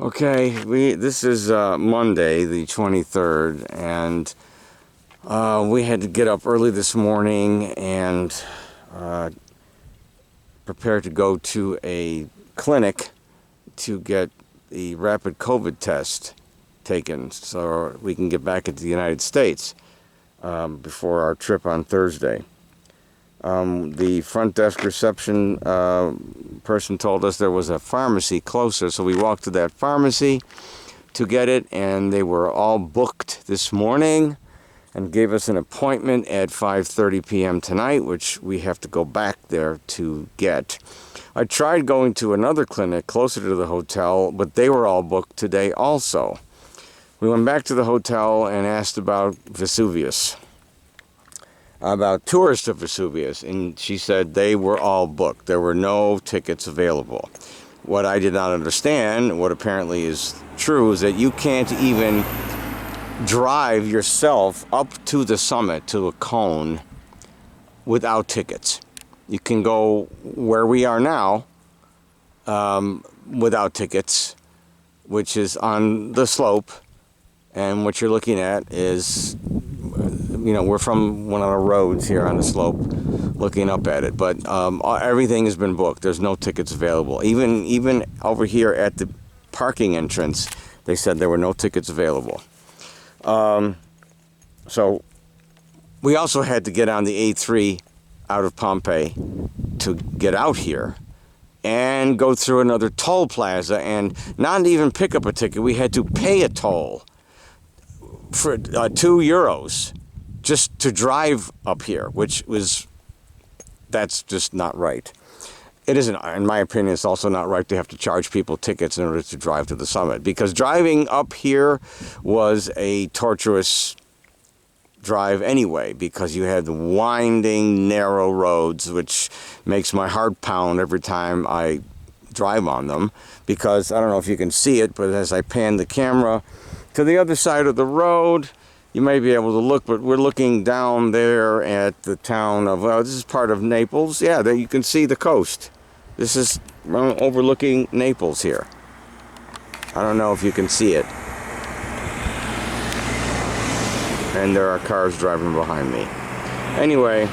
Okay, this is Monday, the 23rd, and we had to get up early this morning and prepare to go to a clinic to get the rapid COVID test taken so we can get back into the United States before our trip on Thursday. The front desk reception person told us there was a pharmacy closer, so we walked to that pharmacy to get it, and they were all booked this morning and gave us an appointment at 5:30 p.m. tonight, which we have to go back there to get. I tried going to another clinic closer to the hotel, but they were all booked today also. We went back to the hotel and asked about Vesuvius, about tourists of Vesuvius, and she said they were all booked. There were no tickets available. What I did not understand, what apparently is true, is that you can't even drive yourself up to the summit, to a cone, without tickets. You can go where we are now without tickets, which is on the slope, and what you're looking at is, we're from one of the roads here on the slope looking up at it, but everything has been booked. There's no tickets available. Even over here at the parking entrance, they said there were no tickets available. So we also had to get on the A3 out of Pompeii to get out here and go through another toll plaza, and not even pick up a ticket. We had to pay a toll for €2 just to drive up here, that's just not right. It isn't, in my opinion, it's also not right to have to charge people tickets in order to drive to the summit, because driving up here was a torturous drive anyway, because you had the winding, narrow roads, which makes my heart pound every time I drive on them, because I don't know if you can see it, but as I pan the camera to the other side of the road, you may be able to look, but we're looking down there at the town of, this is part of Naples. Yeah, there you can see the coast. This is overlooking Naples here. I don't know if you can see it. And there are cars driving behind me. Anyway,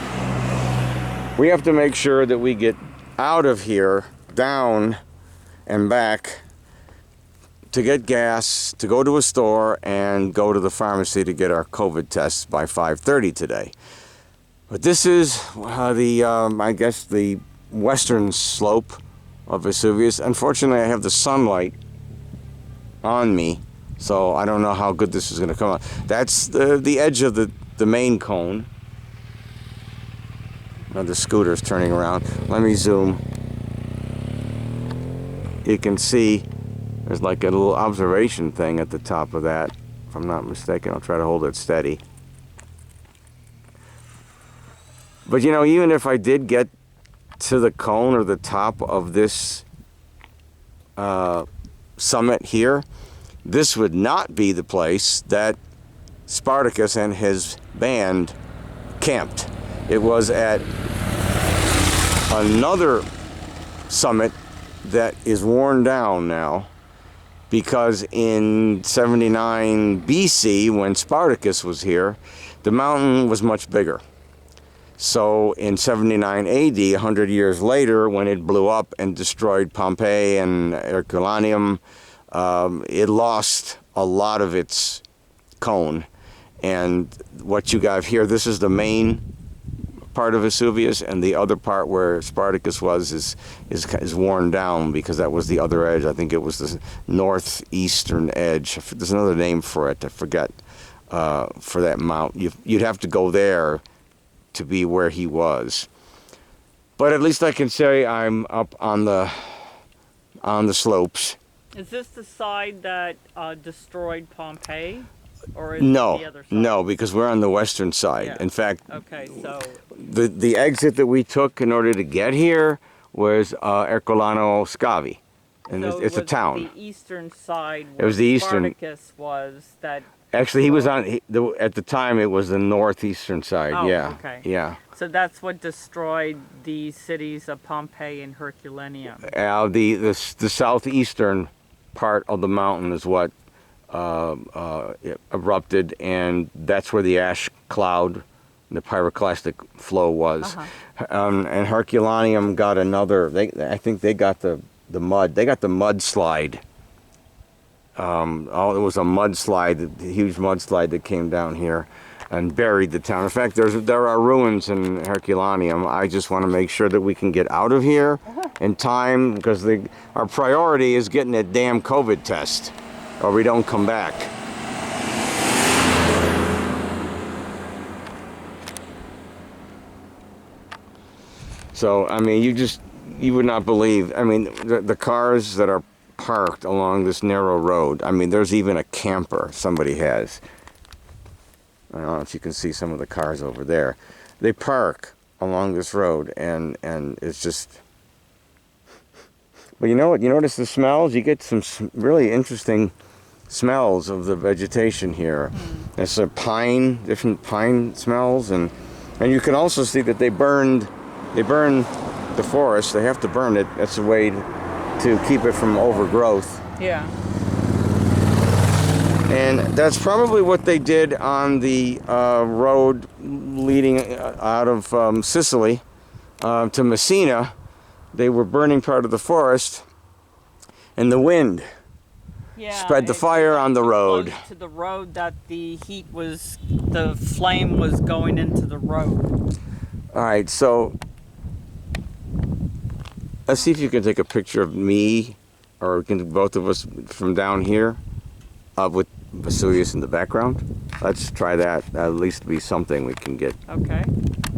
we have to make sure that we get out of here, down and back, to get gas, to go to a store, and go to the pharmacy to get our COVID tests by 5:30 today. But this is I guess the western slope of Vesuvius. Unfortunately, I have the sunlight on me, so I don't know how good this is going to come out. That's the edge of the main cone. Now the scooter's turning around. Let me zoom. You can see there's like a little observation thing at the top of that, if I'm not mistaken. I'll try to hold it steady. But even if I did get to the cone or the top of this summit here, this would not be the place that Spartacus and his band camped. It was at another summit that is worn down now, because in 79 BC, when Spartacus was here, the mountain was much bigger. So in 79 AD, 100 years later, when it blew up and destroyed Pompeii and Herculaneum, it lost a lot of its cone. And what you got here, this is the main part of Vesuvius, and the other part where Spartacus was is worn down, because that was the other edge. I think it was the northeastern edge. There's another name for it, I forget, for that mount. You'd have to go there to be where he was. But at least I can say I'm up on the slopes. Is this the side that destroyed Pompeii? Or is No, it the other side? no, because we're on the western side. Yeah. In fact, okay, so the exit that we took in order to get here was Ercolano Scavi, and so it's a town. The eastern side. It was the eastern. Spartacus was that. Actually, he was on at the time. It was the northeastern side. Oh, yeah. okay. Yeah. So that's what destroyed the cities of Pompeii and Herculaneum. The southeastern part of the mountain is what erupted, and that's where the ash cloud, the pyroclastic flow was. And Herculaneum got another. I think they got the mud. They got the mudslide. It was a mudslide, a huge mudslide that came down here and buried the town. In fact, there are ruins in Herculaneum. I just want to make sure that we can get out of here in time, because our priority is getting that damn COVID test, or we don't come back. So, I mean, you would not believe, I mean, the cars that are parked along this narrow road. I mean, there's even a camper somebody has. I don't know if you can see some of the cars over there. They park along this road, and it's just... But you know what? You notice the smells? You get some really interesting smells of the vegetation here. There's a different pine smells, and you can also see that they burn the forest. They have to burn it. That's a way to keep it from overgrowth. Yeah. And that's probably what they did on the road leading out of Sicily to Messina. They were burning part of the forest, and the wind spread the fire on the road. To the road that the flame was going into the road. All right, so let's see if you can take a picture of me, or can both of us from down here, with Vesuvius in the background. Let's try that. At least be something we can get. Okay.